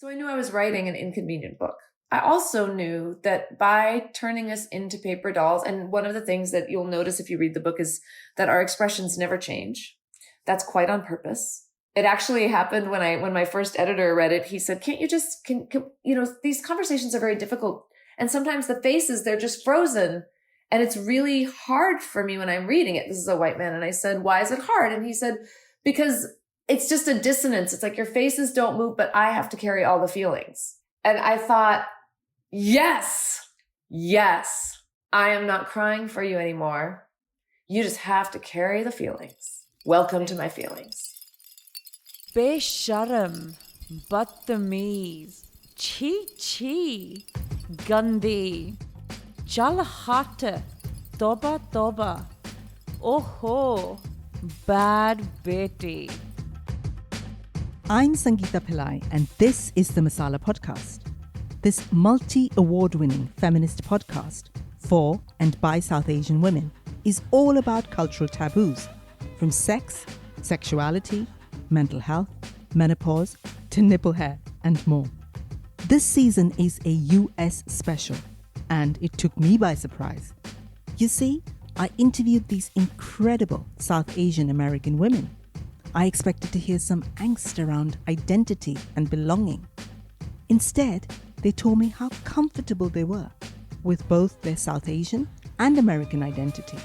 So I knew I was writing an inconvenient book. I also knew that by turning us into paper dolls, and one of the things that you'll notice if you read the book is that our expressions never change. That's quite on purpose. It actually happened when my first editor read it. He said, "Can't you just, these conversations are very difficult. And sometimes the faces, they're just frozen. And it's really hard for me when I'm reading it." This is a white man. And I said, "Why is it hard?" And he said, "Because it's just a dissonance. It's like your faces don't move, but I have to carry all the feelings." And I thought, yes, I am not crying for you anymore. You just have to carry the feelings. Welcome to my feelings. Besharam, Badtameez, Chi, Gandhi, Jalhata, Toba, Oho, Bad Beti. I'm Sangeeta Pillai, and this is the Masala podcast. This multi-award-winning feminist podcast for and by South Asian women is all about cultural taboos, from sex, sexuality, mental health, menopause, to nipple hair, and more. This season is a US special, and it took me by surprise. You see, I interviewed these incredible South Asian American women. I expected to hear some angst around identity and belonging. Instead, they told me how comfortable they were with both their South Asian and American identity.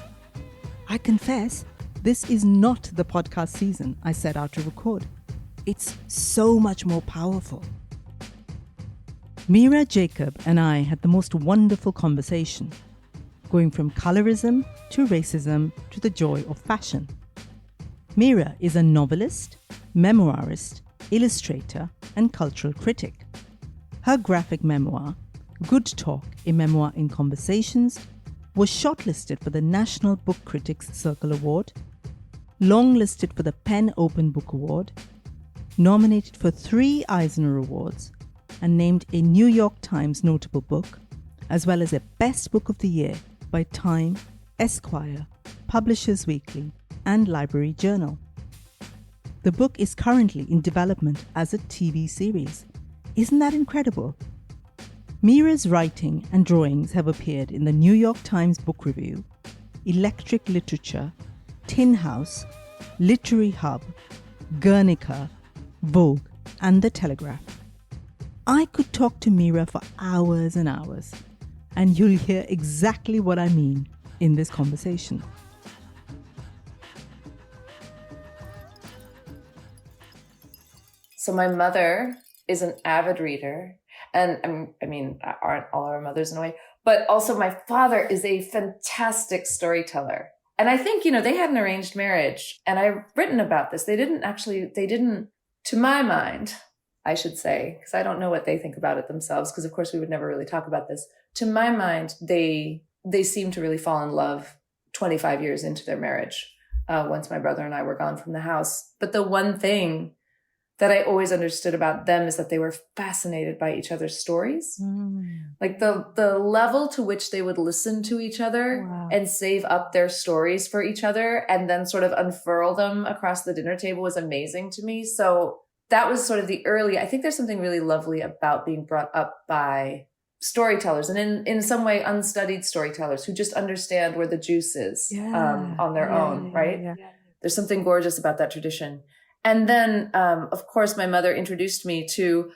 I confess, this is not the podcast season I set out to record. It's so much more powerful. Mira Jacob and I had the most wonderful conversation, going from colorism to racism to the joy of fashion. Mira is a novelist, memoirist, illustrator, and cultural critic. Her graphic memoir, Good Talk, a Memoir in Conversations, was shortlisted for the National Book Critics Circle Award, longlisted for the Pen Open Book Award, nominated for 3 Eisner Awards, and named a New York Times notable book, as well as a Best Book of the Year by Time, Esquire, Publishers Weekly, and Library Journal. The book is currently in development as a TV series. Isn't that incredible? Mira's writing and drawings have appeared in the New York Times Book Review, Electric Literature, Tin House, Literary Hub, Guernica, Vogue, and the Telegraph. I could talk to Mira for hours and hours, and you'll hear exactly what I mean in this conversation. So my mother is an avid reader, and I mean, aren't all our mothers in a way, but also my father is a fantastic storyteller. And I think, they had an arranged marriage, and I've written about this. They didn't, to my mind, I should say, because I don't know what they think about it themselves, because of course we would never really talk about this. To my mind, they seemed to really fall in love 25 years into their marriage, once my brother and I were gone from the house. But the one thing that I always understood about them is that they were fascinated by each other's stories. Like the level to which they would listen to each other and save up their stories for each other and then sort of unfurl them across the dinner table was amazing to me. So that was sort of I think there's something really lovely about being brought up by storytellers, and in some way unstudied storytellers who just understand where the juice is on their own, right? Yeah. There's something gorgeous about that tradition. And then, of course, my mother introduced me to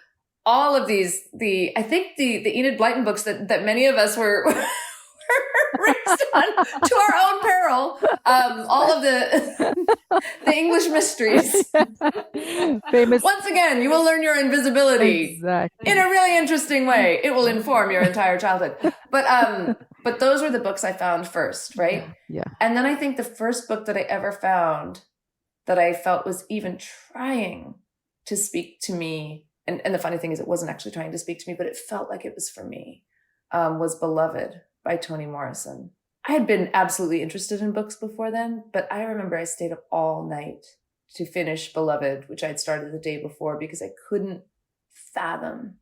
all of these, the Enid Blyton books that many of us were raised on to our own peril. All of the English mysteries. Famous. Once again, you will learn your invisibility in a really interesting way. It will inform your entire childhood. But those were the books I found first, right? Yeah. And then I think the first book that I ever found that I felt was even trying to speak to me, and the funny thing is it wasn't actually trying to speak to me, but it felt like it was for me, was Beloved by Toni Morrison. I had been absolutely interested in books before then, but I remember I stayed up all night to finish Beloved, which I'd started the day before, because I couldn't fathom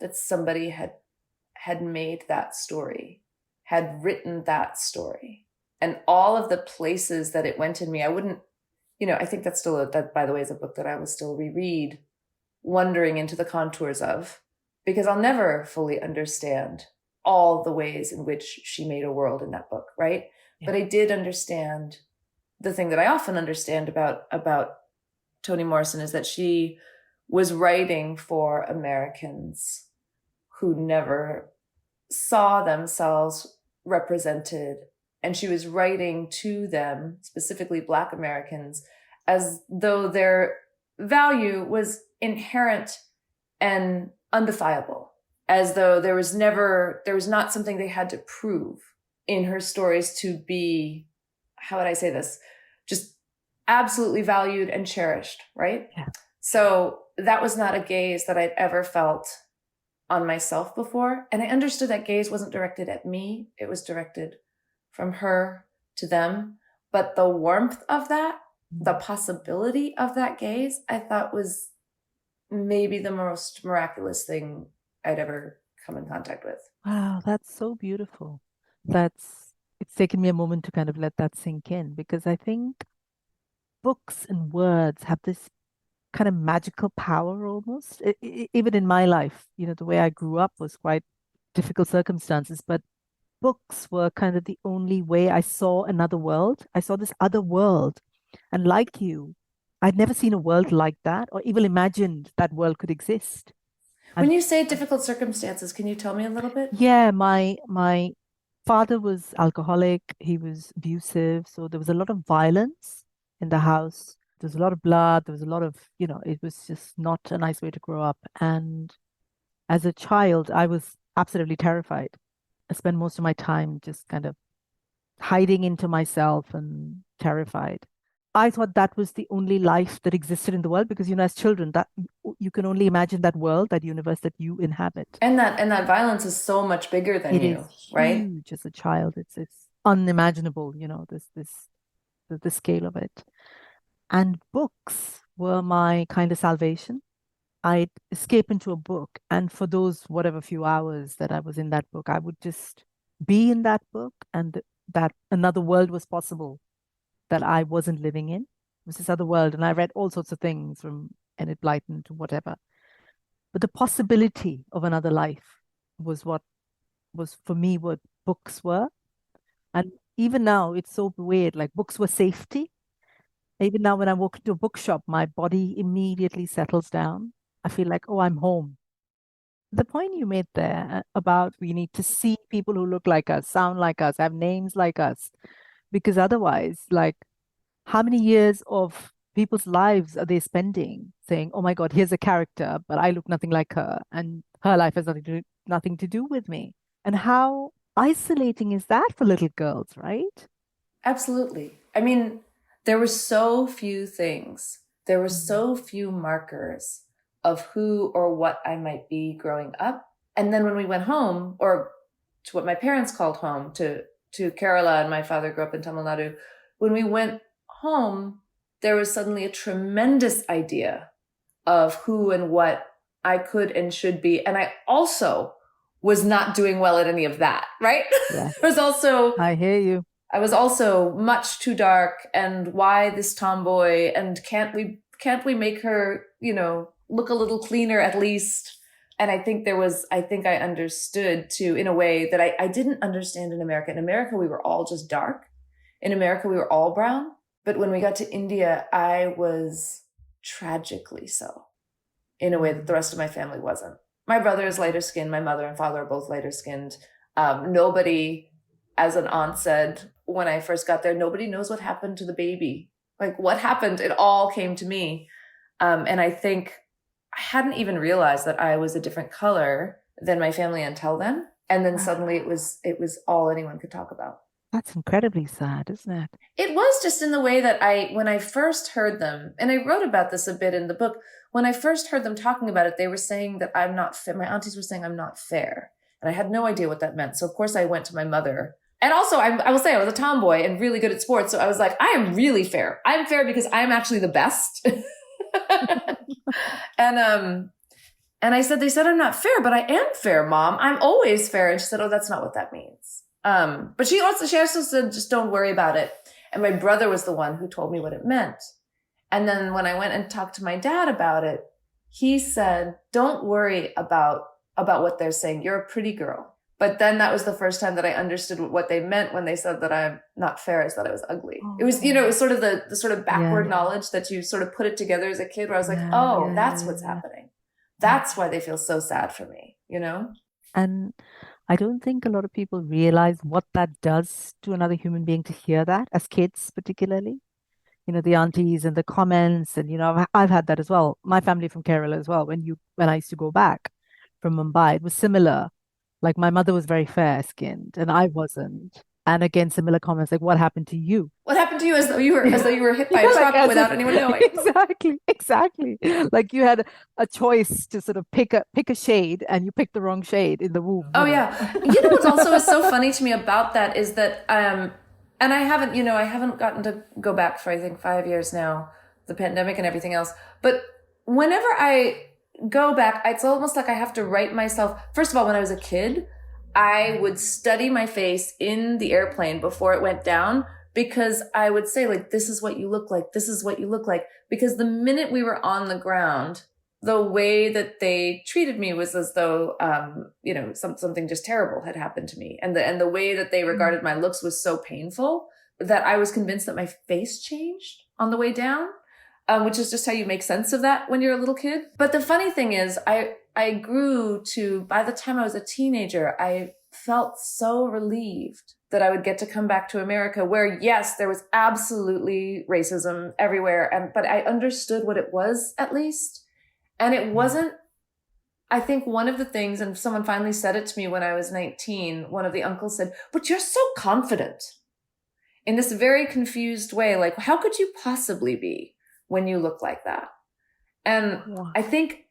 that somebody had made that story, had written that story, and all of the places that it went in me. I wouldn't, I think that's that, by the way, is a book that I will still reread wandering into the contours of, because I'll never fully understand all the ways in which she made a world in that book, right? Yeah. But I did understand the thing that I often understand about Toni Morrison is that she was writing for Americans who never saw themselves represented. And she was writing to them, specifically Black Americans, as though their value was inherent and undefiable, as though there was not something they had to prove in her stories to be, how would I say this, just absolutely valued and cherished, right? Yeah. So that was not a gaze that I'd ever felt on myself before. And I understood that gaze wasn't directed at me. It was directed from her to them. But the warmth of that, the possibility of that gaze, I thought was maybe the most miraculous thing I'd ever come in contact with. Wow, that's so beautiful. It's taken me a moment to kind of let that sink in, because I think books and words have this kind of magical power almost. Even in my life, the way I grew up was quite difficult circumstances, but books were kind of the only way I saw another world. I saw this other world. And like you, I'd never seen a world like that or even imagined that world could exist. When you say difficult circumstances, can you tell me a little bit? Yeah, my father was alcoholic. He was abusive. So there was a lot of violence in the house. There was a lot of blood. There was a lot of, it was just not a nice way to grow up. And as a child, I was absolutely terrified. I spent most of my time just kind of hiding into myself and terrified. I thought that was the only life that existed in the world because, as children, that you can only imagine that world, that universe that you inhabit. And that violence is so much bigger than it you, is right? Huge as a child. It's unimaginable, the scale of it. And books were my kind of salvation. I'd escape into a book, and for those whatever few hours that I was in that book, I would just be in that book, and that another world was possible that I wasn't living in. It was this other world, and I read all sorts of things from Enid Blyton to whatever. But the possibility of another life was what was for me what books were. And even now, it's so weird. Like books were safety. Even now, when I walk into a bookshop, my body immediately settles down. I feel like, oh, I'm home. The point you made there about we need to see people who look like us, sound like us, have names like us, because otherwise, like, how many years of people's lives are they spending saying, oh my God, here's a character, but I look nothing like her, and her life has nothing to do with me. And how isolating is that for little girls, right? Absolutely. I mean, there were so few things. There were so few markers of who or what I might be growing up. And then when we went home, or to what my parents called home, to Kerala, and my father grew up in Tamil Nadu, when we went home, there was suddenly a tremendous idea of who and what I could and should be. And I also was not doing well at any of that, right? Yeah. I hear you. I was also much too dark, and why this tomboy, and can't we make her, look a little cleaner at least? And I think I understood too, in a way that I didn't understand in America. In America, we were all just dark. In America, we were all brown. But when we got to India, I was tragically so, in a way that the rest of my family wasn't. My brother is lighter skinned. My mother and father are both lighter skinned. Nobody, as an aunt said when I first got there, nobody knows what happened to the baby. Like, what happened? It all came to me. And I think I hadn't even realized that I was a different color than my family until then. And then suddenly it was all anyone could talk about. That's incredibly sad, isn't it? It was, just in the way that when I first heard them, and I wrote about this a bit in the book, when I first heard them talking about it, they were saying that I'm not fair. My aunties were saying I'm not fair. And I had no idea what that meant. So of course I went to my mother. And also I will say I was a tomboy and really good at sports. So I was like, I am really fair. I'm fair because I'm actually the best. And I said, they said I'm not fair, but I am fair, Mom. I'm always fair. And she said, oh, that's not what that means. But she also said, just don't worry about it. And my brother was the one who told me what it meant. And then when I went and talked to my dad about it, he said, don't worry about what they're saying. You're a pretty girl. But then that was the first time that I understood what they meant when they said that I'm not fair, is that I was ugly. Oh. It was, it was sort of the sort of backward knowledge that you sort of put it together as a kid, where I was like, that's what's happening. That's why they feel so sad for me, And I don't think a lot of people realize what that does to another human being to hear that, as kids particularly. The aunties and the comments, and I've had that as well. My family from Kerala as well. When I used to go back from Mumbai, it was similar. Like, my mother was very fair skinned and I wasn't. And again, similar comments like, "What happened to you? What happened to you?" As though you were hit by a truck without anyone knowing. Exactly. Like, you had a choice to sort of pick a shade, and you picked the wrong shade in the womb. Oh yeah. What's also is so funny to me about that is that and I haven't gotten to go back for, I think, 5 years now, the pandemic and everything else. But whenever I go back, it's almost like I have to write myself. First of all, when I was a kid, I would study my face in the airplane before it went down, because I would say, like, this is what you look like. This is what you look like. Because the minute we were on the ground, the way that they treated me was as though, something just terrible had happened to me. And the way that they regarded my looks was so painful that I was convinced that my face changed on the way down, which is just how you make sense of that when you're a little kid. But the funny thing is, I grew to, by the time I was a teenager, I felt so relieved that I would get to come back to America, where, yes, there was absolutely racism everywhere. But I understood what it was, at least. And it wasn't, I think one of the things, and someone finally said it to me when I was 19, one of the uncles said, "But you're so confident," in this very confused way. Like, how could you possibly be when you look like that? And I think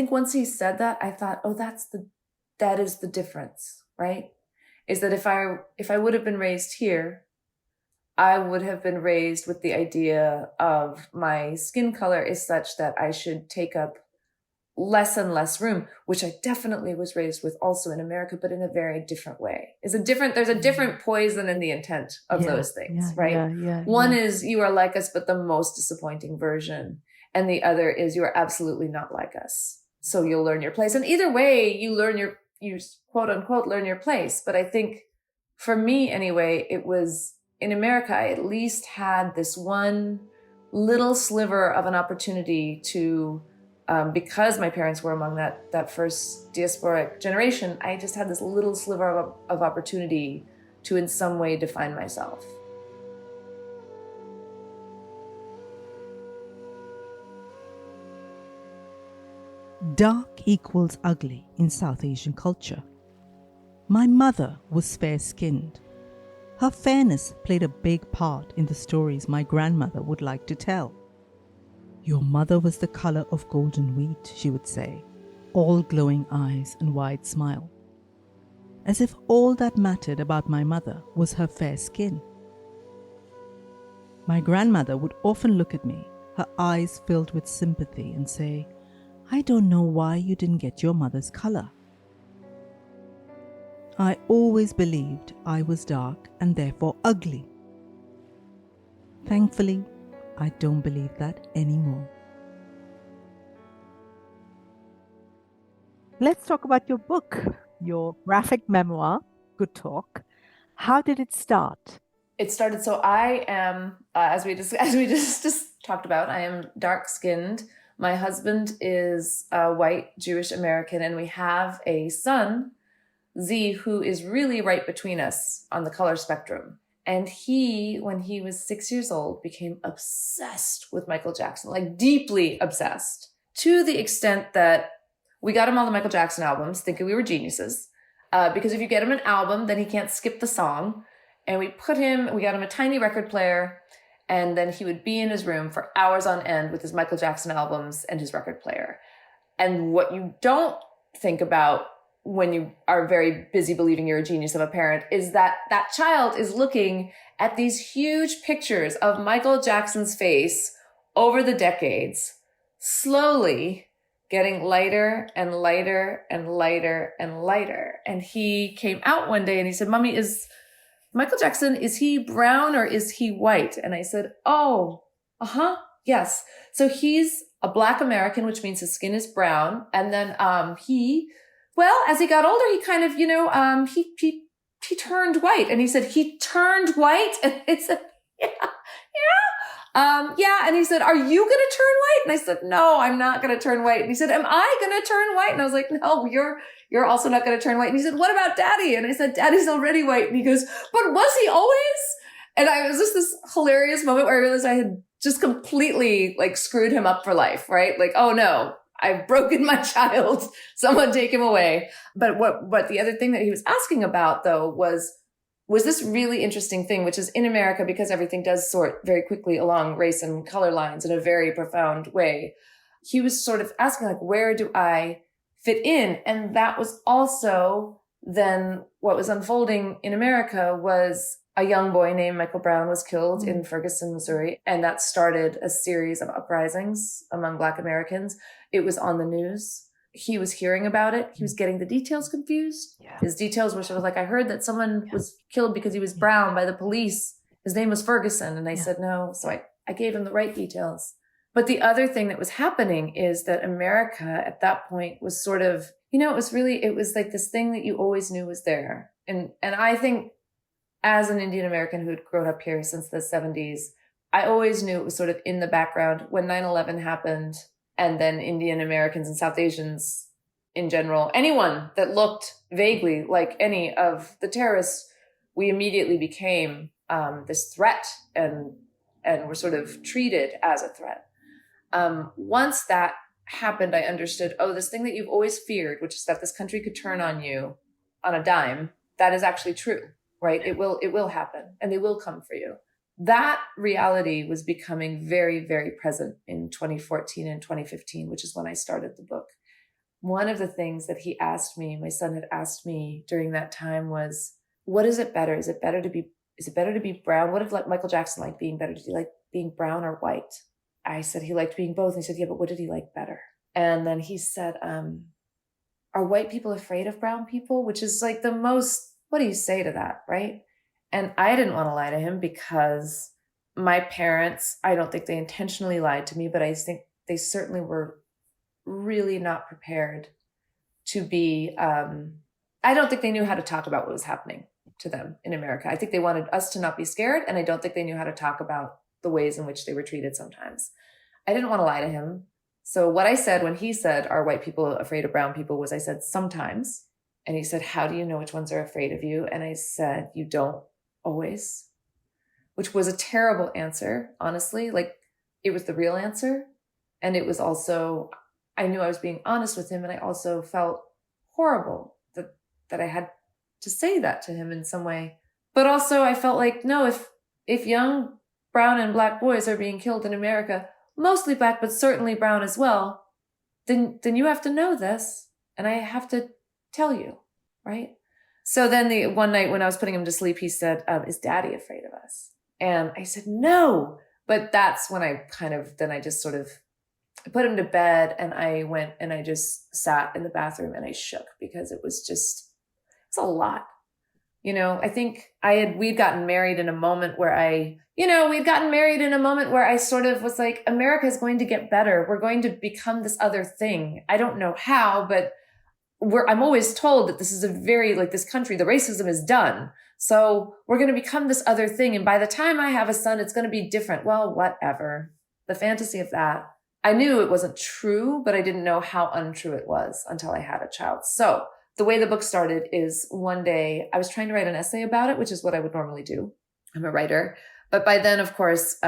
once he said that, I thought, oh, that is the difference, right? Is that if I would have been raised here, I would have been raised with the idea of my skin color is such that I should take up less and less room, which I definitely was raised with also in America, but in a very different way. There's a different poison in the intent of those things, right? One is, you are like us, but the most disappointing version. And the other is, you are absolutely not like us. So you'll learn your place. And either way, you quote unquote learn your place. But I think for me anyway, it was, in America, I at least had this one little sliver of an opportunity to, because my parents were among that first diasporic generation, I just had this little sliver of opportunity to in some way define myself. Dark equals ugly in South Asian culture. My mother was fair-skinned. Her fairness played a big part in the stories my grandmother would like to tell. "Your mother was the color of golden wheat," she would say, all glowing eyes and wide smile. As if all that mattered about my mother was her fair skin. My grandmother would often look at me, her eyes filled with sympathy, and say, "I don't know why you didn't get your mother's color." I always believed I was dark and therefore ugly. Thankfully, I don't believe that anymore. Let's talk about your book, your graphic memoir, Good Talk. How did it start? It started, so I am, as we just talked about, I am dark-skinned. My husband is a white Jewish American, and we have a son, Z, who is really right between us on the color spectrum. And he, when he was 6 years old, became obsessed with Michael Jackson, like deeply obsessed, to the extent that we got him all the Michael Jackson albums, thinking we were geniuses. Because if you get him an album, then he can't skip the song. And we got him a tiny record player, and then he would be in his room for hours on end with his Michael Jackson albums and his record player. And what you don't think about when you are very busy believing you're a genius of a parent is that that child is looking at these huge pictures of Michael Jackson's face over the decades, slowly getting lighter and lighter and lighter and lighter. And he came out one day and he said, "Mommy, is Michael Jackson, is he brown or is he white?" And I said, "Oh, yes." So he's a Black American, which means his skin is brown. And then as he got older, he kind of, he turned white. And he said, he turned white? And I said, yeah. And he said, are you going to turn white? And I said, no, I'm not going to turn white. And he said, am I going to turn white? And I was like, no, you're also not going to turn white. And he said, what about daddy? And I said, daddy's already white. And he goes, but was he always? And it was just this hilarious moment where I realized I had just completely like screwed him up for life, right? Like, oh no, I've broken my child. Someone take him away. But what the other thing that he was asking about though was this really interesting thing, which is in America, because everything does sort very quickly along race and color lines in a very profound way. He was sort of asking like, where do I fit in? And that was also then what was unfolding in America was a young boy named Michael Brown was killed in Ferguson, Missouri. And that started a series of uprisings among Black Americans. It was on the news. He was hearing about it. He was getting the details confused. Yeah. His details were sort of like, I heard that someone was killed because he was brown by the police. His name was Ferguson. And I said, no. So I gave him the right details. But the other thing that was happening is that America at that point was sort of, it was like this thing that you always knew was there. And I think as an Indian American who had grown up here since the 70s, I always knew it was sort of in the background when 9/11 happened. And then Indian Americans and South Asians in general, anyone that looked vaguely like any of the terrorists, we immediately became this threat and were sort of treated as a threat. Once that happened, I understood, this thing that you've always feared, which is that this country could turn on you on a dime, that is actually true, right? It will happen and they will come for you. That reality was becoming very, very present in 2014 and 2015, which is when I started the book. One of the things that my son had asked me during that time was, what is it better? Is it better to be brown? What if like Michael Jackson liked being better? Did he like being brown or white? I said he liked being both. And he said, yeah, but what did he like better? And then he said, are white people afraid of brown people? Which is like the most, what do you say to that, right? And I didn't want to lie to him because my parents, I don't think they intentionally lied to me, but I think they certainly were really not prepared to be, I don't think they knew how to talk about what was happening to them in America. I think they wanted us to not be scared, and I don't think they knew how to talk about the ways in which they were treated sometimes. I didn't want to lie to him. So what I said when he said, are white people afraid of brown people, was I said, sometimes. And he said, how do you know which ones are afraid of you? And I said, you don't always, which was a terrible answer, honestly. Like, it was the real answer. And it was also, I knew I was being honest with him. And I also felt horrible that I had to say that to him in some way. But also I felt like, no, if young brown and Black boys are being killed in America, mostly Black, but certainly brown as well, then you have to know this. And I have to tell you, right? So then the one night when I was putting him to sleep, he said, is daddy afraid of us? And I said, no. But that's when I put him to bed, and I went and I just sat in the bathroom and I shook because it's a lot. I think we'd gotten married in a moment where I sort of was like, America is going to get better. We're going to become this other thing. I don't know how, but I'm always told that this is this country, the racism is done. So we're going to become this other thing. And by the time I have a son, it's going to be different. Well, whatever. The fantasy of that. I knew it wasn't true, but I didn't know how untrue it was until I had a child. So the way the book started is one day I was trying to write an essay about it, which is what I would normally do. I'm a writer. But by then, of course,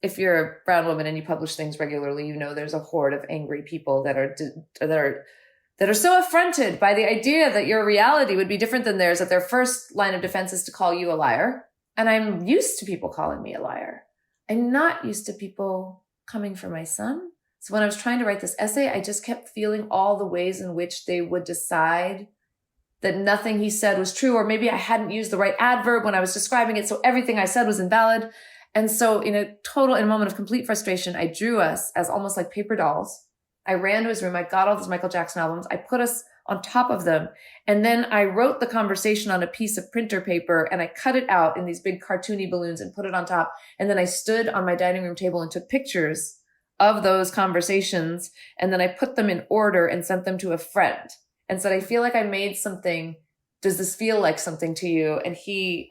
if you're a brown woman and you publish things regularly, there's a horde of angry people that are so affronted by the idea that your reality would be different than theirs that their first line of defense is to call you a liar. And I'm used to people calling me a liar. I'm not used to people coming for my son. So when I was trying to write this essay, I just kept feeling all the ways in which they would decide that nothing he said was true, or maybe I hadn't used the right adverb when I was describing it, so everything I said was invalid. And so in a moment of complete frustration, I drew us as almost like paper dolls. I ran to his room. I got all those Michael Jackson albums. I put us on top of them. And then I wrote the conversation on a piece of printer paper and I cut it out in these big cartoony balloons and put it on top. And then I stood on my dining room table and took pictures of those conversations. And then I put them in order and sent them to a friend and said, I feel like I made something. Does this feel like something to you? And he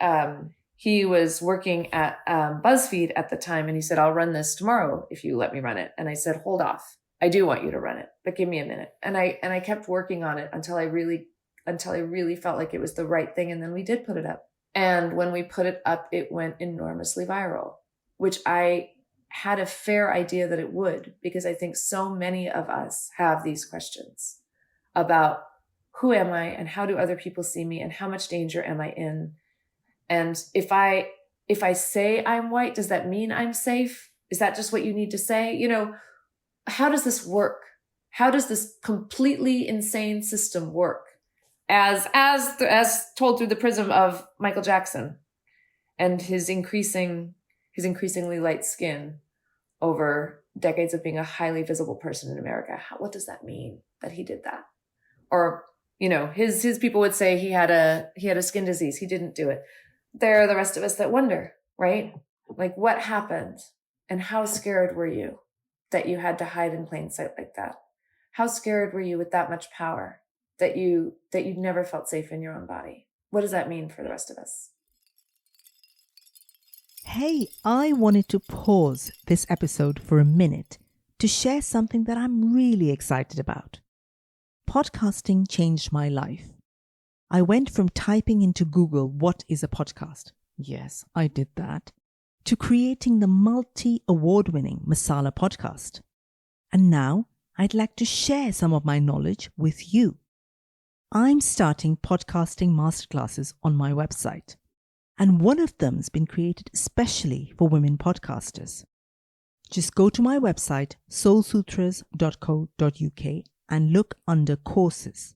was working at BuzzFeed at the time. And he said, I'll run this tomorrow if you let me run it. And I said, hold off. I do want you to run it, but give me a minute. And I kept working on it until I really felt like it was the right thing. And then we did put it up. And when we put it up, it went enormously viral, which I had a fair idea that it would, because I think so many of us have these questions about who am I and how do other people see me and how much danger am I in? And if I say I'm white, does that mean I'm safe? Is that just what you need to say? You know, how does this work? How does this completely insane system work? As told through the prism of Michael Jackson and his increasingly light skin over decades of being a highly visible person in America. What does that mean that he did that? Or, you know, his people would say he had a skin disease. He didn't do it. There are the rest of us that wonder, right? Like, what happened and how scared were you that you had to hide in plain sight like that? How scared were you with that much power that you never felt safe in your own body? What does that mean for the rest of us? Hey, I wanted to pause this episode for a minute to share something that I'm really excited about. Podcasting changed my life. I went from typing into Google, what is a podcast? Yes, I did that. To creating the multi-award-winning Masala podcast. And now I'd like to share some of my knowledge with you. I'm starting podcasting masterclasses on my website, and one of them's been created especially for women podcasters. Just go to my website, soulsutras.co.uk, and look under courses,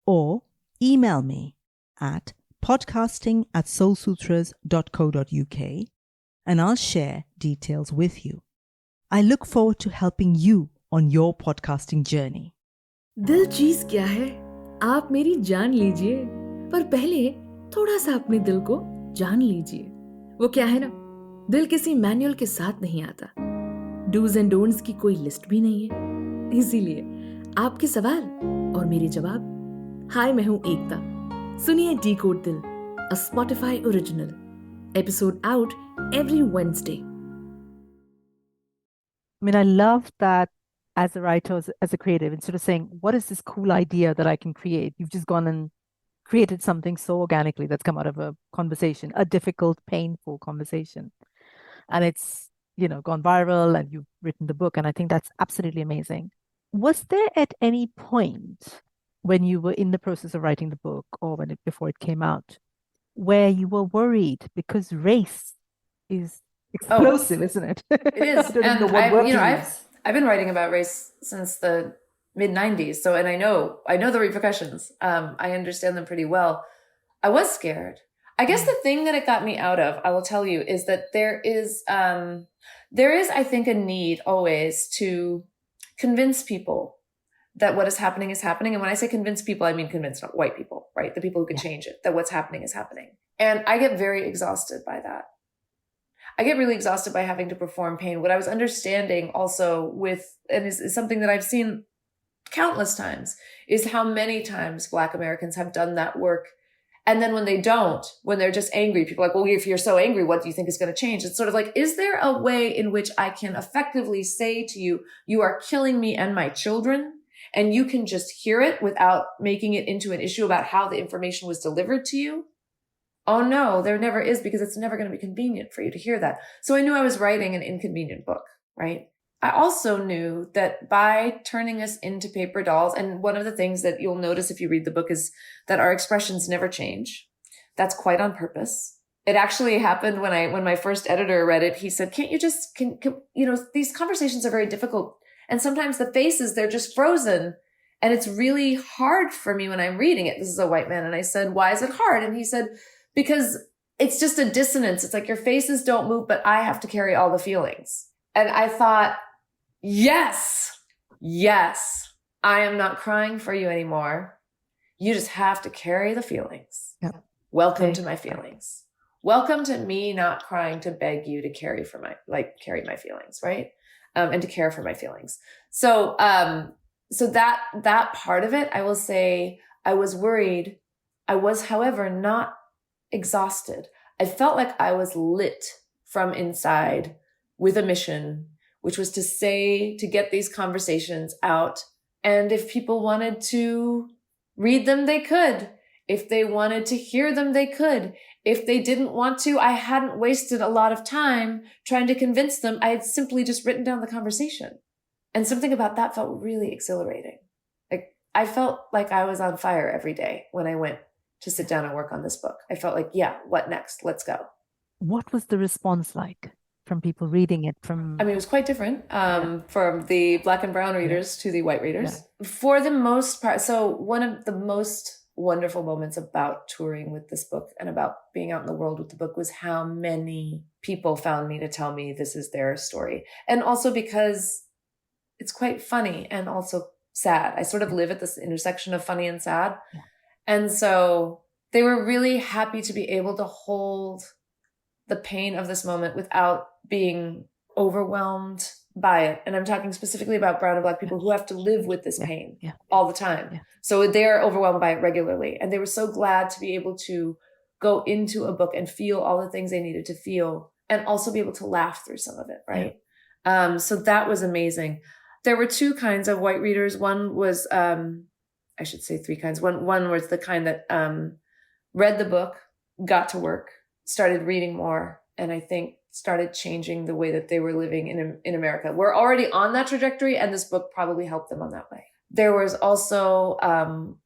or email me at podcasting@soulsutras.co.uk, and I'll share details with you. I look forward to helping you on your podcasting journey. दिल चीज क्या है आप मेरी जान लीजिए, पर पहले थोड़ा सा अपने दिल को जान लीजिए। वो क्या है ना, दिल किसी मैनुअल के साथ नहीं आता, डूज एंड डोंट्स की कोई लिस्ट भी नहीं है। इसीलिए आपके सवाल और मेरे जवाब। हाय, मैं हूं एकता। सुनिए decode Dil, a Spotify original, episode out every Wednesday. I mean, I love that as a writer, as a creative, instead of saying, what is this cool idea that I can create? You've just gone and created something so organically that's come out of a conversation, a difficult, painful conversation. And it's, you know, gone viral and you've written the book. And I think that's absolutely amazing. Was there at any point when you were in the process of writing the book or before it came out, where you were worried because race is explosive, isn't it? It is. And I've been writing about race since the mid-90s. So, and I know the repercussions. I understand them pretty well. I was scared. I guess the thing that it got me out of, I will tell you, is that there is, I think, a need always to convince people that what is happening is happening. And when I say convince people, I mean convince not white people, right? The people who can change it, that what's happening is happening. And I get very exhausted by that. I get really exhausted by having to perform pain. What I was understanding also and is something that I've seen countless times, is how many times Black Americans have done that work. And then when they don't, when they're just angry, people are like, well, if you're so angry, what do you think is going to change? It's sort of like, is there a way in which I can effectively say to you, you are killing me and my children, and you can just hear it without making it into an issue about how the information was delivered to you? Oh no, there never is, because it's never going to be convenient for you to hear that. So I knew I was writing an inconvenient book, right? I also knew that by turning us into paper dolls, and one of the things that you'll notice if you read the book is that our expressions never change. That's quite on purpose. It actually happened when my first editor read it. He said, can't you just, these conversations are very difficult. And sometimes the faces, they're just frozen. And it's really hard for me when I'm reading it. This is a white man. And I said, why is it hard? And he said, because it's just a dissonance. It's like your faces don't move, but I have to carry all the feelings. And I thought, yes, I am not crying for you anymore. You just have to carry the feelings. Yeah. Welcome to my feelings. Welcome to me not crying to beg you to carry my feelings, right? and to care for my feelings. So that part of it, I will say, I was worried. I was, however, not exhausted. I felt like I was lit from inside with a mission, which was to get these conversations out. And if people wanted to read them, they could. If they wanted to hear them, they could. If they didn't want to, I hadn't wasted a lot of time trying to convince them. I had simply just written down the conversation. And something about that felt really exhilarating. Like, I felt like I was on fire every day when I went to sit down and work on this book. I felt like, yeah, what next? Let's go. What was the response like from people reading it? I mean, it was quite different from the Black and brown readers to the white readers. For the most part, so one of the most wonderful moments about touring with this book and about being out in the world with the book was how many people found me to tell me this is their story. And also because it's quite funny and also sad. I sort of live at this intersection of funny and sad. Yeah. And so they were really happy to be able to hold the pain of this moment without being overwhelmed by it. And I'm talking specifically about brown and Black people who have to live with this pain all the time. Yeah. So they're overwhelmed by it regularly. And they were so glad to be able to go into a book and feel all the things they needed to feel and also be able to laugh through some of it, right? Yeah. So that was amazing. There were two kinds of white readers. One was, I should say three kinds. One was the kind that read the book, got to work, started reading more, and I think started changing the way that they were living in America. We're already on that trajectory, and this book probably helped them on that way. There was also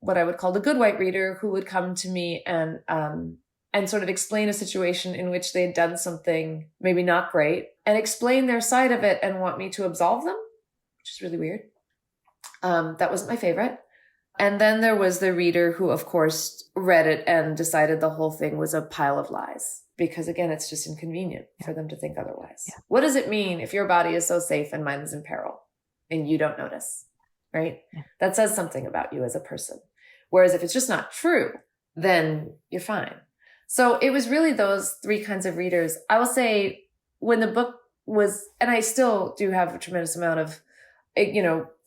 what I would call the good white reader who would come to me and sort of explain a situation in which they had done something maybe not great and explain their side of it and want me to absolve them, which is really weird. That wasn't my favorite. And then there was the reader who, of course, read it and decided the whole thing was a pile of lies. Because again, it's just inconvenient for them to think otherwise. Yeah. What does it mean if your body is so safe and mine is in peril and you don't notice, right? Yeah. That says something about you as a person. Whereas if it's just not true, then you're fine. So it was really those three kinds of readers. I will say when the book was, and I still do have a tremendous amount of,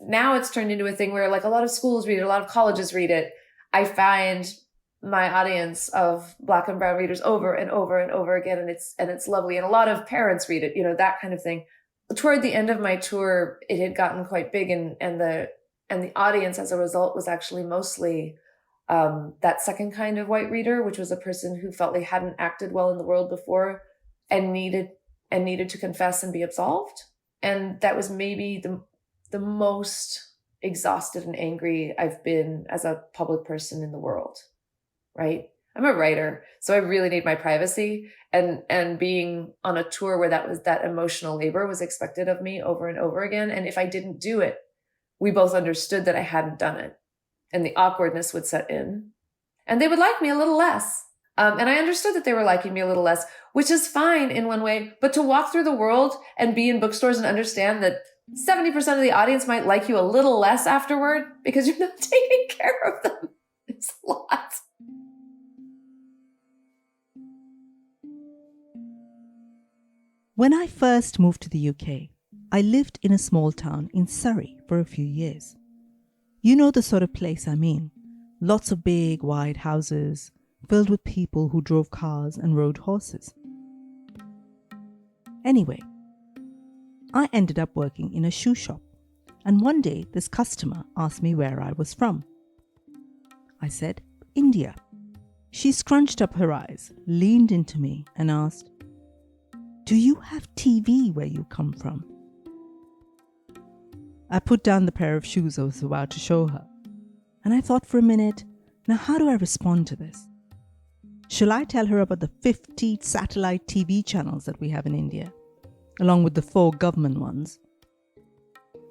now it's turned into a thing where like a lot of schools read it, a lot of colleges read it. I find my audience of Black and brown readers over and over and over again. And it's lovely. And a lot of parents read it, that kind of thing. Toward the end of my tour, it had gotten quite big and the audience as a result was actually mostly that second kind of white reader, which was a person who felt they hadn't acted well in the world before and needed to confess and be absolved. And that was maybe the most exhausted and angry I've been as a public person in the world. Right? I'm a writer, so I really need my privacy, and being on a tour where that emotional labor was expected of me over and over again. And if I didn't do it, we both understood that I hadn't done it, and the awkwardness would set in, and they would like me a little less. And I understood that they were liking me a little less, which is fine in one way, but to walk through the world and be in bookstores and understand that 70% of the audience might like you a little less afterward because you're not taking care of them. It's a lot. When I first moved to the UK, I lived in a small town in Surrey for a few years. You know the sort of place I mean. Lots of big, wide houses, filled with people who drove cars and rode horses. Anyway, I ended up working in a shoe shop, and one day this customer asked me where I was from. I said, India. She scrunched up her eyes, leaned into me and asked, do you have TV where you come from? I put down the pair of shoes I was about to show her, and I thought for a minute, now how do I respond to this? Shall I tell her about the 50 satellite TV channels that we have in India, along with the 4 government ones?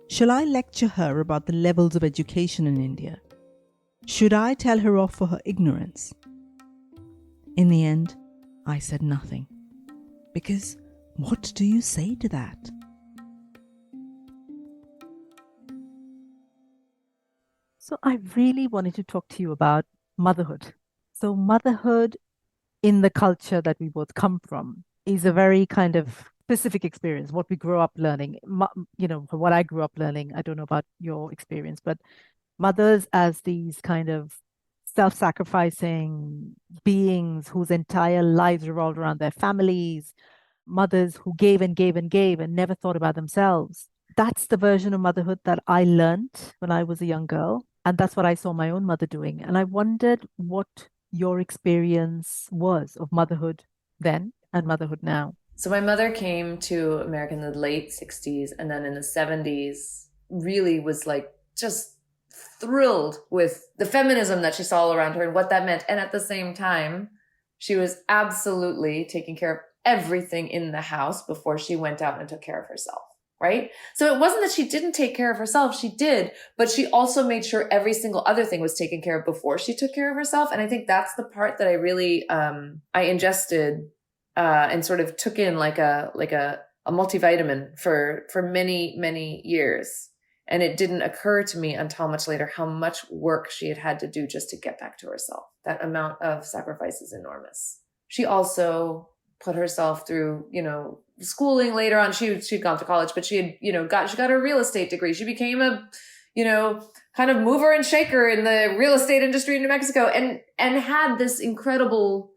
Shall I lecture her about the levels of education in India? Should I tell her off for her ignorance? In the end, I said nothing, because what do you say to that? So I really wanted to talk to you about motherhood. So motherhood in the culture that we both come from is a very kind of specific experience, what we grew up learning. From what I grew up learning, I don't know about your experience, but mothers as these kind of self-sacrificing beings whose entire lives revolved around their families, mothers who gave and gave and gave and never thought about themselves. That's the version of motherhood that I learned when I was a young girl. And that's what I saw my own mother doing. And I wondered what your experience was of motherhood then and motherhood now. So my mother came to America in the late 60s, and then in the 70s really was like just thrilled with the feminism that she saw all around her and what that meant. And at the same time, she was absolutely taking care of everything in the house before she went out and took care of herself, right? So it wasn't that she didn't take care of herself, she did, but she also made sure every single other thing was taken care of before she took care of herself. And I think that's the part that I really, I ingested and sort of took in like a multivitamin for many, many years. And it didn't occur to me until much later how much work she had to do just to get back to herself. That amount of sacrifice is enormous. She also put herself through, schooling later on. She'd gone to college, but she had, she got her real estate degree. She became a, kind of mover and shaker in the real estate industry in New Mexico and had this incredible,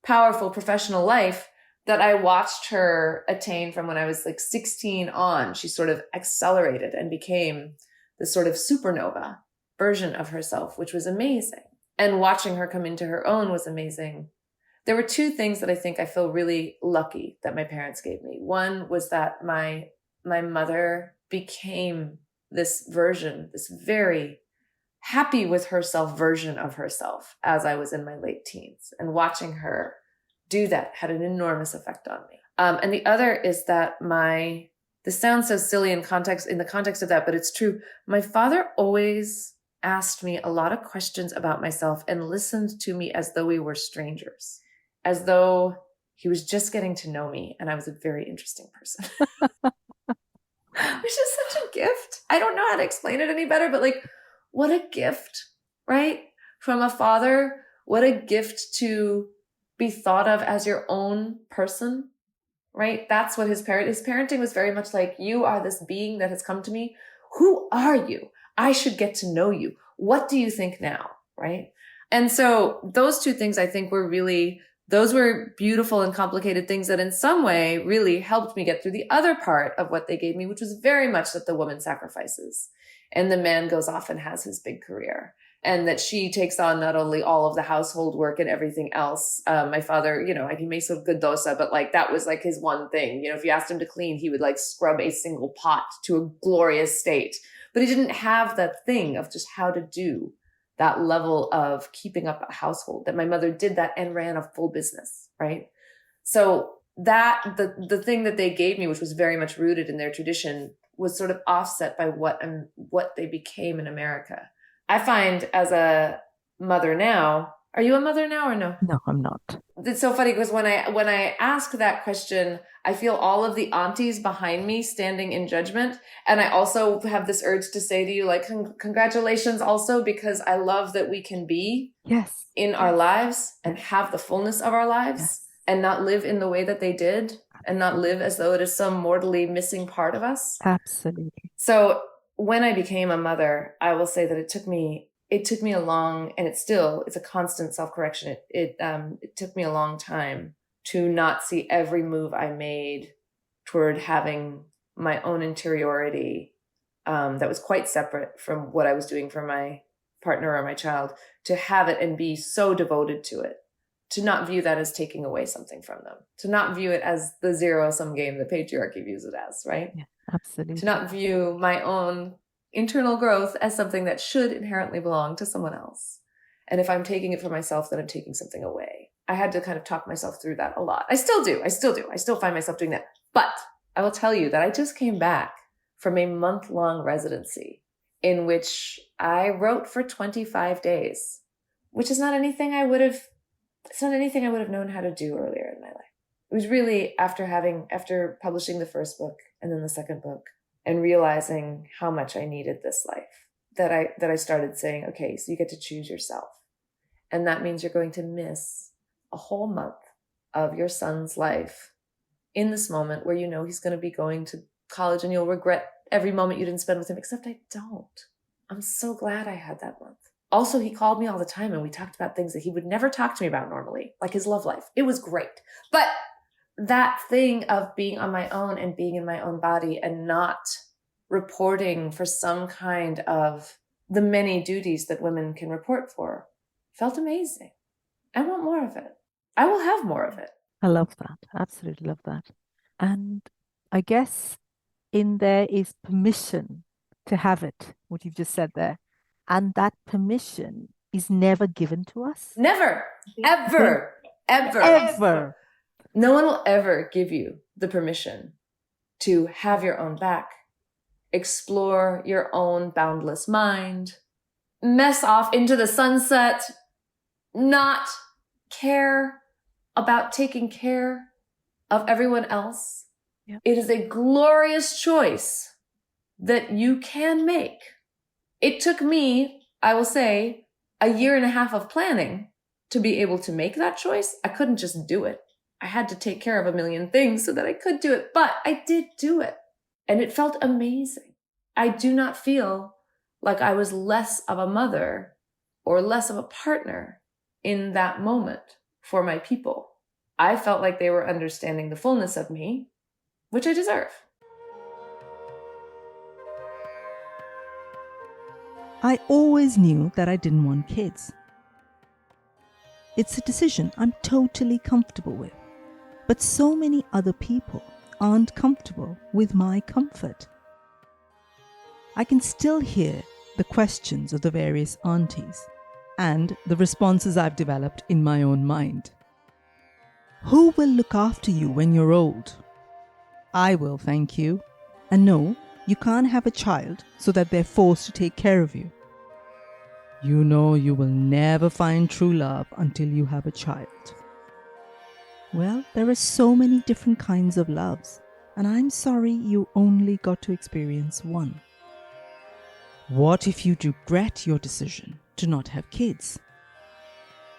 powerful professional life that I watched her attain from when I was like 16 on. She sort of accelerated and became this sort of supernova version of herself, which was amazing. And watching her come into her own was amazing. There were two things that I think I feel really lucky that my parents gave me. One was that my mother became this version, this very happy with herself version of herself as I was in my late teens. And watching her do that had an enormous effect on me. And the other is that this sounds so silly in the context of that, but it's true. My father always asked me a lot of questions about myself and listened to me as though we were strangers, as though he was just getting to know me and I was a very interesting person, which is such a gift. I don't know how to explain it any better, but like, what a gift, right? From a father, what a gift to be thought of as your own person, right? That's what his parenting was very much like, you are this being that has come to me. Who are you? I should get to know you. What do you think now? Right? And so those two things I think those were beautiful and complicated things that in some way really helped me get through the other part of what they gave me, which was very much that the woman sacrifices and the man goes off and has his big career. And that she takes on not only all of the household work and everything else. My father, he makes a good dosa, but like that was like his one thing. If you asked him to clean, he would like scrub a single pot to a glorious state. But he didn't have that thing of just how to do that level of keeping up a household. That my mother did that and ran a full business, right? So that the thing that they gave me, which was very much rooted in their tradition, was sort of offset by what they became in America. I find as a mother now, are you a mother now or no? No, I'm not. It's so funny because when I ask that question, I feel all of the aunties behind me standing in judgment. And I also have this urge to say to you, like, congratulations also, because I love that we can be in our lives and have the fullness of our lives and not live in the way that they did and not live as though it is some mortally missing part of us. Absolutely. So when I became a mother, I will say that it took me a long, and it's a constant self-correction. It took me a long time to not see every move I made toward having my own interiority that was quite separate from what I was doing for my partner or my child, to have it and be so devoted to it, to not view that as taking away something from them, to not view it as the zero-sum game that patriarchy views it as, right? Yeah, absolutely. To not view my own internal growth as something that should inherently belong to someone else. And if I'm taking it for myself, then I'm taking something away. I had to kind of talk myself through that a lot. I still do. I still find myself doing that. But I will tell you that I just came back from a month-long residency in which I wrote for 25 days, which is not anything I would have known how to do earlier in my life. It was really after publishing the first book and then the second book and realizing how much I needed this life that I started saying, okay, so you get to choose yourself. And that means you're going to miss a whole month of your son's life in this moment where you know he's going to be going to college and you'll regret every moment you didn't spend with him, except I don't. I'm so glad I had that month. Also, he called me all the time and we talked about things that he would never talk to me about normally, like his love life. It was great. But that thing of being on my own and being in my own body and not reporting for some kind of the many duties that women can report for felt amazing. I want more of it. I will have more of it. I love that. Absolutely love that. And I guess in there is permission to have it, what you've just said there. And that permission is never given to us. Never, ever, ever, Ever. No one will ever give you the permission to have your own back, explore your own boundless mind, mess off into the sunset, not care about taking care of everyone else. Yep. It is a glorious choice that you can make. It took me, I will say, 1.5 years of planning to be able to make that choice. I couldn't just do it. I had to take care of 1 million things so that I could do it, but I did do it. And it felt amazing. I do not feel like I was less of a mother or less of a partner in that moment for my people. I felt like they were understanding the fullness of me, which I deserve. I always knew that I didn't want kids. It's a decision I'm totally comfortable with, but so many other people aren't comfortable with my comfort. I can still hear the questions of the various aunties and the responses I've developed in my own mind. Who will look after you when you're old? I will, thank you. And no, you can't have a child so that they're forced to take care of you. You know you will never find true love until you have a child. Well, there are so many different kinds of loves, and I'm sorry you only got to experience one. What if you regret your decision to not have kids?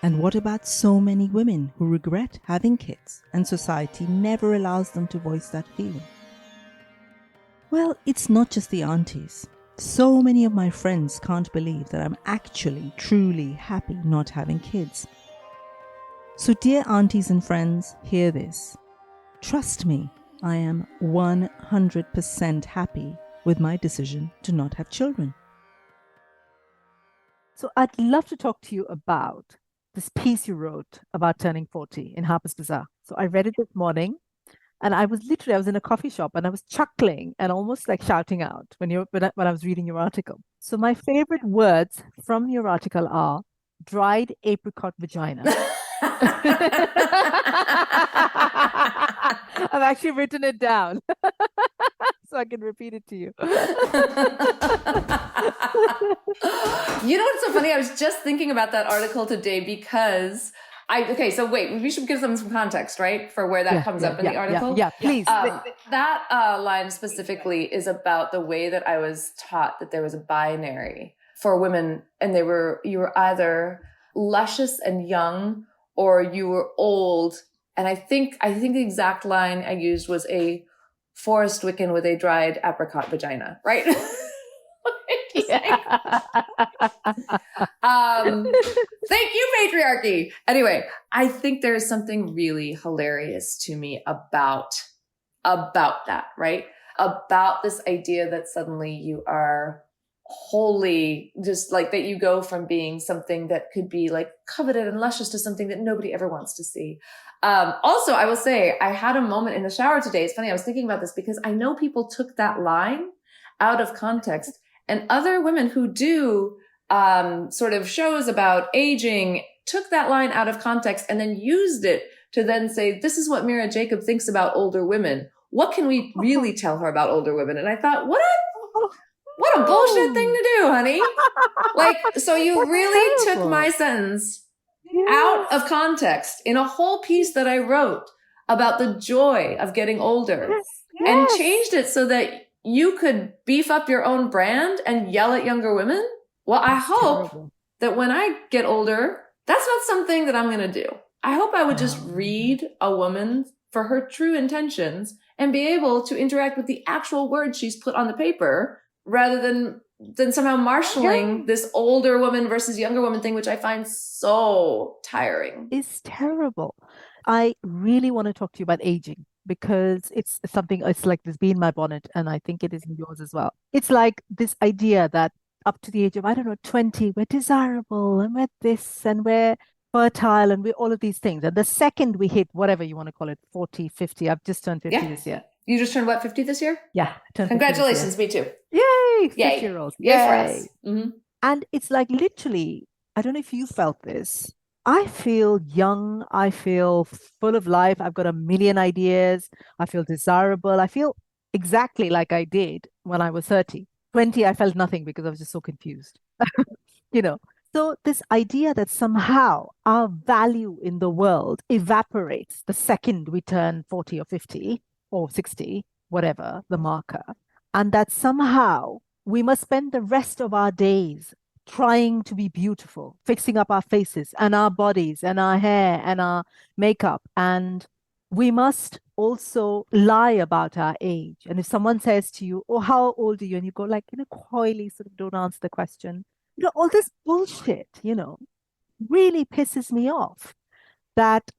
And what about so many women who regret having kids and society never allows them to voice that feeling? Well, it's not just the aunties. So many of my friends can't believe that I'm actually truly happy not having kids. So dear aunties and friends, hear this. Trust me, I am 100% happy with my decision to not have children. So I'd love to talk to you about this piece you wrote about turning 40 in Harper's Bazaar. So I read it this morning, and I was in a coffee shop and I was chuckling and almost like shouting out when I was reading your article. So my favorite words from your article are dried apricot vagina. I've actually written it down so I can repeat it to you. You know what's so funny? I was just thinking about that article today because so wait, we should give them some context, right? For where that comes up in the article. Yeah, please. That line specifically is about the way that I was taught that there was a binary for women, and you were either luscious and young or you were old. And I think the exact line I used was a Forest Wiccan with a dried apricot vagina, right? Thank you, patriarchy. Anyway, I think there is something really hilarious to me about that, right? About this idea that suddenly you are wholly just like that, you go from being something that could be like coveted and luscious to something that nobody ever wants to see. Also, I will say I had a moment in the shower today. It's funny. I was thinking about this because I know people took that line out of context, and other women who do sort of shows about aging took that line out of context and then used it to then say, this is what Mira Jacob thinks about older women. What can we really tell her about older women? And I thought, what a bullshit thing to do, honey. Like, so you really took my sentence out of context in a whole piece that I wrote about the joy of getting older and changed it so that you could beef up your own brand and yell at younger women. Well, I hope that when I get older, that's not something that I'm going to do. I hope I would just read a woman for her true intentions and be able to interact with the actual words she's put on the paper rather than somehow marshaling this older woman versus younger woman thing, which I find so tiring. It's terrible. I really want to talk to you about aging because it's something, it's like this bee in my bonnet, and I think it is in yours as well. It's like this idea that up to the age of, I don't know, 20, we're desirable and we're this and we're fertile and we're all of these things. And the second we hit whatever you want to call it, 40, 50, I've just turned 50 this year. You just turned what, 50 this year? Yeah. Congratulations, me too. Yay! Yay. 50-year-olds. Yay for us. Mm-hmm. And it's like literally, I don't know if you felt this. I feel young. I feel full of life. I've got a million ideas. I feel desirable. I feel exactly like I did when I was 30. 20, I felt nothing because I was just so confused. You know, so this idea that somehow our value in the world evaporates the second we turn 40 or 50 or 60, whatever the marker, and that somehow we must spend the rest of our days trying to be beautiful, fixing up our faces and our bodies and our hair and our makeup. And we must also lie about our age. And if someone says to you, oh, how old are you? And you go like, coyly sort of don't answer the question. All this bullshit, really pisses me off that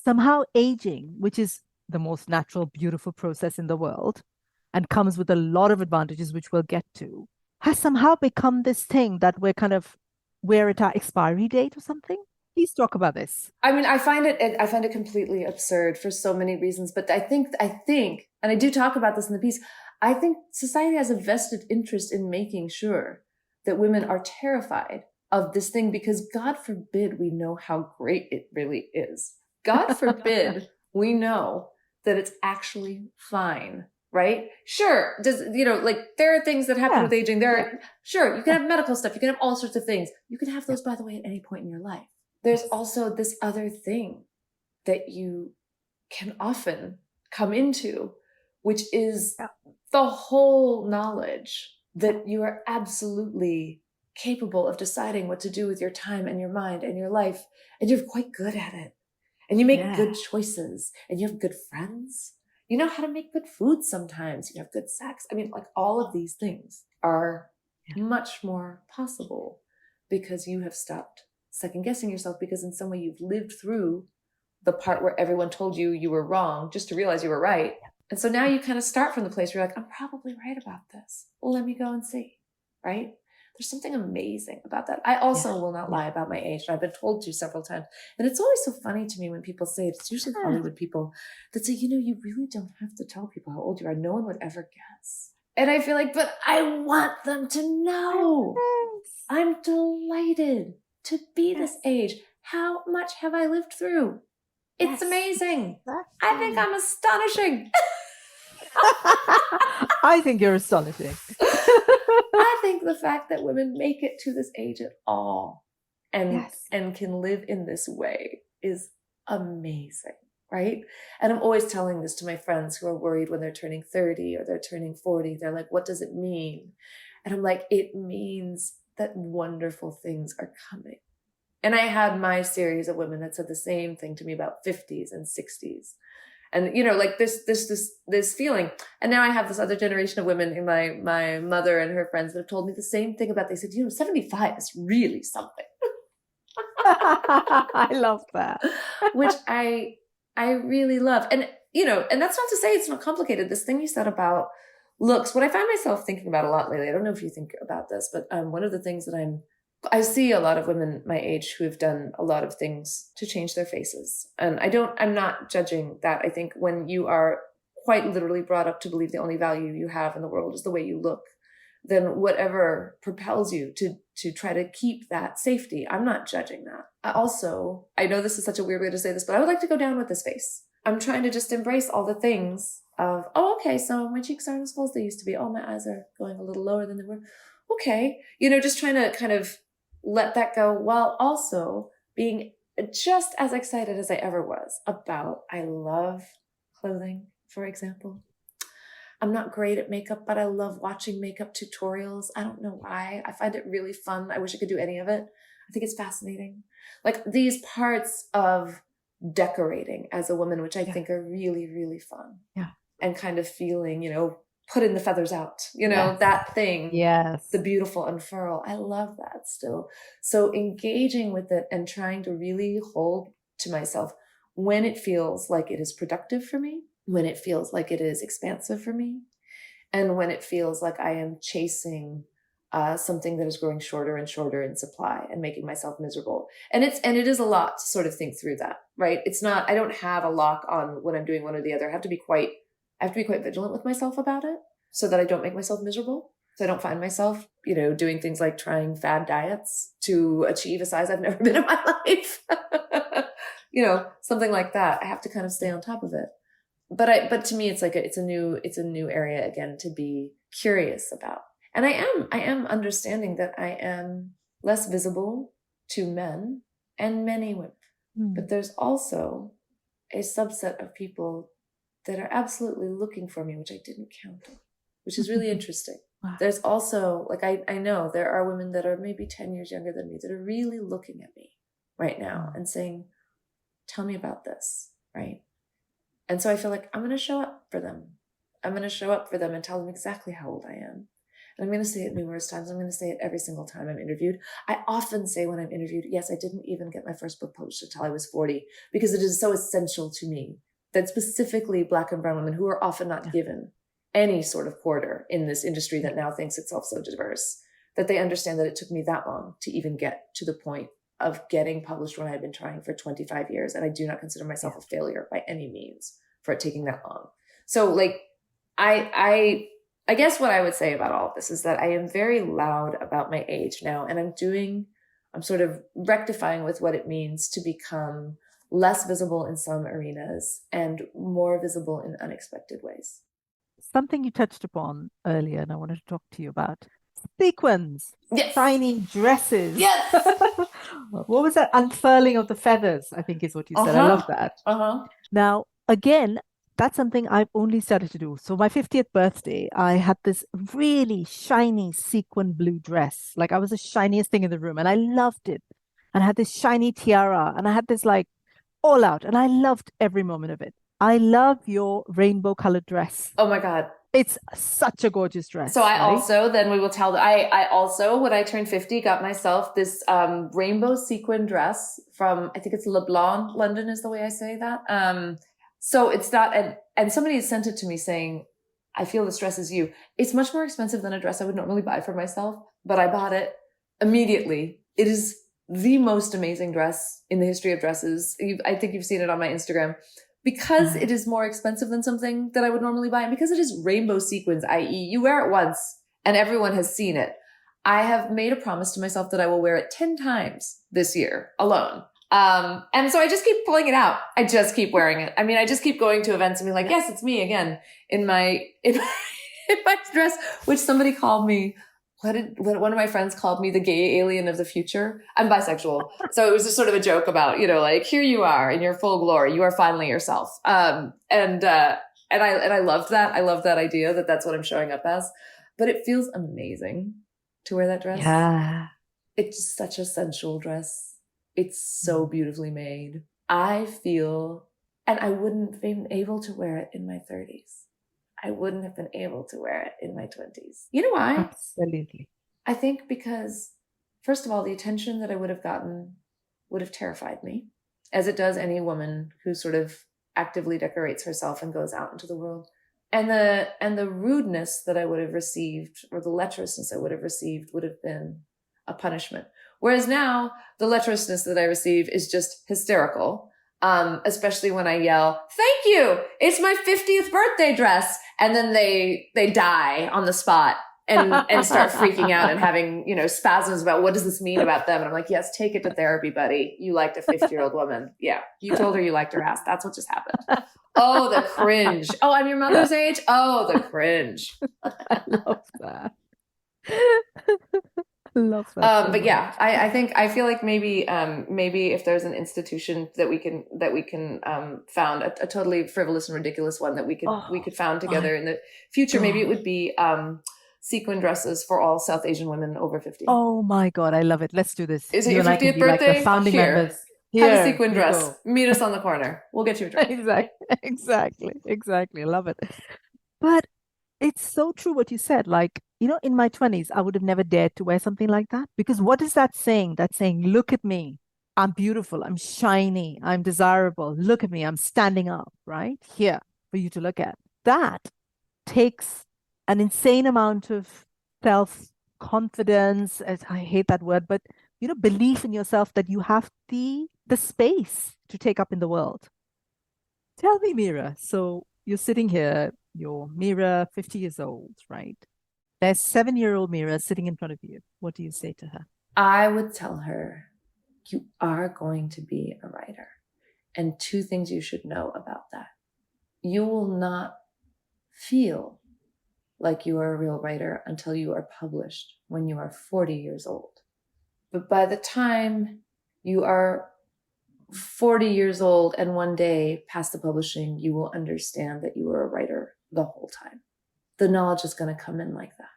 somehow aging, which is the most natural, beautiful process in the world and comes with a lot of advantages, which we'll get to, has somehow become this thing that we're at our expiry date or something. Please talk about this. I mean, I find it completely absurd for so many reasons, but I think, and I do talk about this in the piece, I think society has a vested interest in making sure that women are terrified of this thing, because God forbid we know how great it really is. God forbid we know that it's actually fine, right? Sure. There are things that happen with aging. Sure, you can have medical stuff. You can have all sorts of things. You can have those, by the way, at any point in your life. There's also this other thing that you can often come into, which is the whole knowledge that you are absolutely capable of deciding what to do with your time and your mind and your life. And you're quite good at it. And you make good choices, and you have good friends. You know how to make good food sometimes. You have good sex. I mean, like, all of these things are much more possible because you have stopped second guessing yourself, because in some way you've lived through the part where everyone told you you were wrong just to realize you were right. And so now you kind of start from the place where you're like, I'm probably right about this. Well, let me go and see, right? There's something amazing about that. I also will not lie about my age. I've been told to several times. And it's always so funny to me when people say it. It's usually Hollywood people that say, you really don't have to tell people how old you are. No one would ever guess. And I feel like, but I want them to know. I'm delighted to be this age. How much have I lived through? It's amazing. I think I'm astonishing. I think you're astonishing. I think the fact that women make it to this age at all and can live in this way is amazing, right? And I'm always telling this to my friends who are worried when they're turning 30 or they're turning 40. They're like, what does it mean? And I'm like, it means that wonderful things are coming. And I had my series of women that said the same thing to me about 50s and 60s. And, like this feeling. And now I have this other generation of women, my mother and her friends, that have told me the same thing about, they said, 75 is really something. I love that. Which I really love. And, and that's not to say it's not complicated. This thing you said about looks, what I find myself thinking about a lot lately, I don't know if you think about this, but one of the things that I see a lot of women my age who have done a lot of things to change their faces. And I'm not judging that. I think when you are quite literally brought up to believe the only value you have in the world is the way you look, then whatever propels you to try to keep that safety, I'm not judging that. I know this is such a weird way to say this, but I would like to go down with this face. I'm trying to just embrace all the things of, okay, so my cheeks aren't as full as they used to be. Oh, my eyes are going a little lower than they were. Okay. Just trying to kind of let that go, while also being just as excited as I ever was about, I love clothing, for example. I'm not great at makeup, but I love watching makeup tutorials. I don't know why. I find it really fun. I wish I could do any of it. I think it's fascinating. Like these parts of decorating as a woman, which I think are really, really fun. Yeah. And kind of feeling, putting the feathers out, that thing. Yes. The beautiful unfurl. I love that still. So engaging with it and trying to really hold to myself when it feels like it is productive for me, when it feels like it is expansive for me, and when it feels like I am chasing something that is growing shorter and shorter in supply and making myself miserable. And it is a lot to sort of think through that, right? It's not, I don't have a lock on when I'm doing one or the other. I have to be quite vigilant with myself about it so that I don't make myself miserable. So I don't find myself, doing things like trying fad diets to achieve a size I've never been in my life. Something like that. I have to kind of stay on top of it. But to me, it's like it's a new area again to be curious about. And I am understanding that I am less visible to men and many women. But there's also a subset of people that are absolutely looking for me, which I didn't count on, which is really interesting. Wow. There's also, I know there are women that are maybe 10 years younger than me that are really looking at me right now and saying, tell me about this, right? And so I feel like I'm going to show up for them. I'm going to show up for them and tell them exactly how old I am. And I'm going to say it numerous times. I'm going to say it every single time I'm interviewed. I often say when I'm interviewed, yes, I didn't even get my first book published until I was 40, because it is so essential to me that specifically Black and brown women, who are often not given any sort of quarter in this industry that now thinks itself so diverse, that they understand that it took me that long to even get to the point of getting published when I had been trying for 25 years. And I do not consider myself a failure by any means for it taking that long. So I guess what I would say about all of this is that I am very loud about my age now, and I'm sort of rectifying with what it means to become less visible in some arenas and more visible in unexpected ways. Something you touched upon earlier, and I wanted to talk to you about sequins. Yes. Shiny dresses. Yes. What was that? Unfurling of the feathers, I think is what you said. I love that. Now, again, that's something I've only started to do. So my 50th birthday, I had this really shiny sequin blue dress. Like I was the shiniest thing in the room and I loved it. And I had this shiny tiara and I had this all out and I loved every moment of it. I love your rainbow colored dress. Oh my God. It's such a gorgeous dress. So I also, then we will tell, I also, when I turned 50, got myself this rainbow sequin dress from, I think it's Le Blanc, London is the way I say that. So it's not, and somebody sent it to me saying, I feel this dress is you. It's much more expensive than a dress I would normally buy for myself, but I bought it immediately. It is the most amazing dress in the history of dresses. I think you've seen it on my Instagram. Because it is more expensive than something that I would normally buy, and because it is rainbow sequins, i.e. you wear it once and everyone has seen it, I have made a promise to myself that I will wear it 10 times this year alone. And so I just keep pulling it out. I just keep wearing it. I mean, I just keep going to events and being like, yes, it's me again in my dress, which somebody called me. One of my friends called me the gay alien of the future. I'm bisexual. So it was just sort of a joke about, here you are in your full glory. You are finally yourself. And I loved that. I love that idea that that's what I'm showing up as, but it feels amazing to wear that dress. Yeah. It's such a sensual dress. It's so beautifully made. I feel, and I wouldn't have been able to wear it in my 30s. I wouldn't have been able to wear it in my 20s. You know why? Absolutely. I think because, first of all, the attention that I would have gotten would have terrified me, as it does any woman who sort of actively decorates herself and goes out into the world. And the rudeness that I would have received, or the lecherousness I would have received, would have been a punishment. Whereas now, the lecherousness that I receive is just hysterical. Especially when I yell, thank you, it's my 50th birthday dress. And then they die on the spot and start freaking out and having, spasms about what does this mean about them. And I'm like, yes, take it to therapy, buddy. You liked a 50-year-old woman. Yeah. You told her you liked her ass. That's what just happened. Oh, the cringe. Oh, I'm your mother's age. Oh, the cringe. I love that. Love that. But yeah, I feel like maybe if there's an institution that we can found a totally frivolous and ridiculous one that we could found together in the future, maybe it would be sequin dresses for all South Asian women over 50. Oh my God, I love it. Let's do this. Is it your 50th birthday? Like the founding members. Have a Here sequin you dress. go. Meet us on the corner. We'll get you a drink. Exactly. I love it. But it's so true what you said. Like, in my 20s, I would have never dared to wear something like that. Because what is that saying? That's saying, look at me. I'm beautiful. I'm shiny. I'm desirable. Look at me. I'm standing up, right? Here for you to look at. That takes an insane amount of self-confidence. I hate that word, but belief in yourself that you have the space to take up in the world. Tell me, Mira. So you're sitting here, you're Mira, 50 years old, right? There's 7-year-old Mira sitting in front of you. What do you say to her? I would tell her, you are going to be a writer. And 2 things you should know about that. You will not feel like you are a real writer until you are published when you are 40 years old. But by the time you are 40 years old and one day past the publishing, you will understand that you were a writer the whole time. The knowledge is going to come in like that.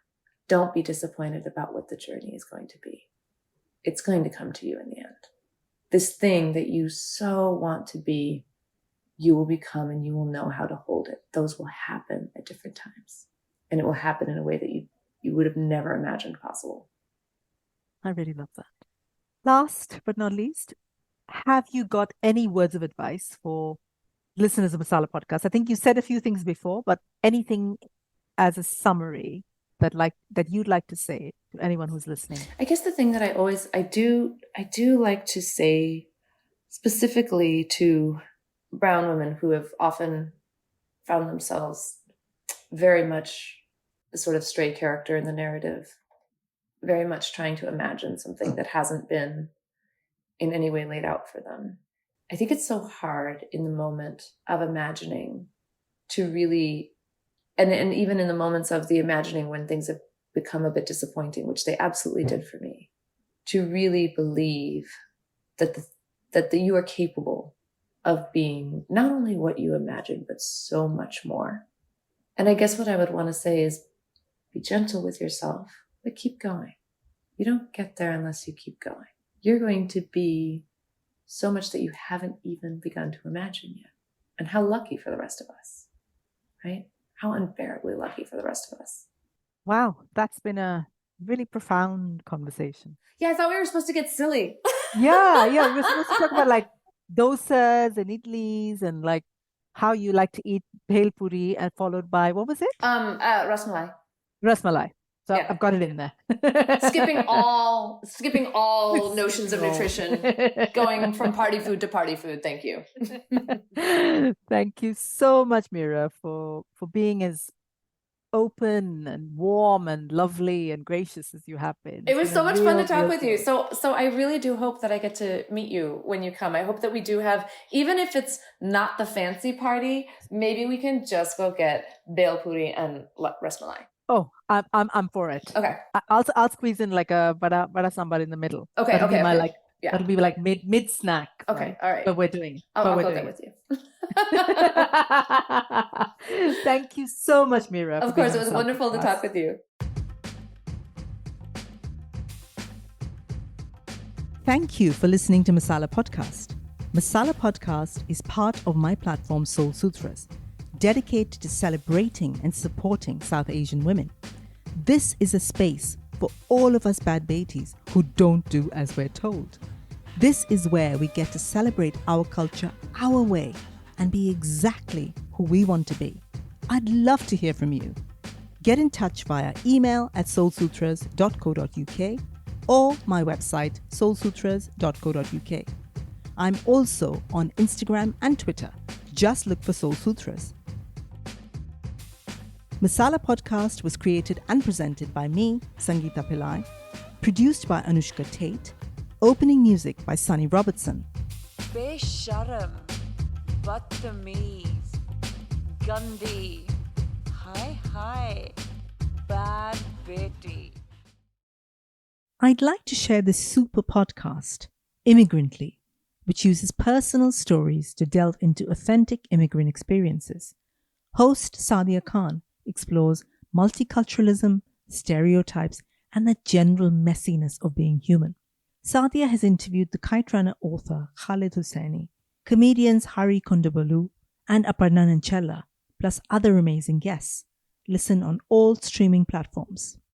Don't be disappointed about what the journey is going to be. It's going to come to you in the end. This thing that you so want to be, you will become, and you will know how to hold it. Those will happen at different times. And it will happen in a way that you would have never imagined possible. I really love that. Last but not least, have you got any words of advice for listeners of Masala podcast? I think you said a few things before, but anything as a summary that you'd like to say to anyone who's listening? I guess the thing that I do like to say specifically to brown women who have often found themselves very much the sort of stray character in the narrative, very much trying to imagine something that hasn't been in any way laid out for them. I think it's so hard in the moment of imagining to really, and even in the moments of the imagining when things have become a bit disappointing, which they absolutely did for me, to really believe that you are capable of being not only what you imagine, but so much more. And I guess what I would want to say is be gentle with yourself, but keep going. You don't get there unless you keep going. You're going to be so much that you haven't even begun to imagine yet. And how lucky for the rest of us, right? How unbearably lucky for the rest of us. Wow, that's been a really profound conversation. Yeah, I thought we were supposed to get silly. Yeah, we're supposed to talk about like dosas and idlis and like how you like to eat bhel puri and followed by, what was it? Rasmalai. Rasmalai. So Yeah. I've got it in there. skipping all notions of nutrition, going from party food to party food. Thank you. Thank you so much, Mira, for being as open and warm and lovely and gracious as you have been. It was so much fun to talk with you. joy. So I really do hope that I get to meet you when you come. I hope that we do have, even if it's not the fancy party, maybe we can just go get bhel puri and rasmalai. Oh, I'm for it. Okay. I'll squeeze in like a vada sambar in the middle. Okay. That'll be Okay. my Okay. like Yeah. that'll be like mid snack. Okay. Right? All right. But we're doing it. I'll But go we're there doing with you. it. Thank you so much, Mira. Of course, it was wonderful to talk with you. Thank you for listening to Masala Podcast. Masala Podcast is part of my platform Soul Sutras, dedicated to celebrating and supporting South Asian women. This is a space for all of us bad betis who don't do as we're told. This is where we get to celebrate our culture our way and be exactly who we want to be. I'd love to hear from you. Get in touch via email at soulsutras.co.uk or my website soulsutras.co.uk. I'm also on Instagram and Twitter. Just look for Soul Sutras. Masala Podcast was created and presented by me, Sangeeta Pillai, produced by Anushka Tate, opening music by Sunny Robertson. Besharam, Badtameez, Gandhi, hi, bad beti. I'd like to share this super podcast, Immigrantly, which uses personal stories to delve into authentic immigrant experiences. Host Sadia Khan explores multiculturalism, stereotypes, and the general messiness of being human. Sadia has interviewed the Kite Runner author Khalid Hosseini, comedians Hari Kondabalu and Aparna Nanchella, plus other amazing guests. Listen on all streaming platforms.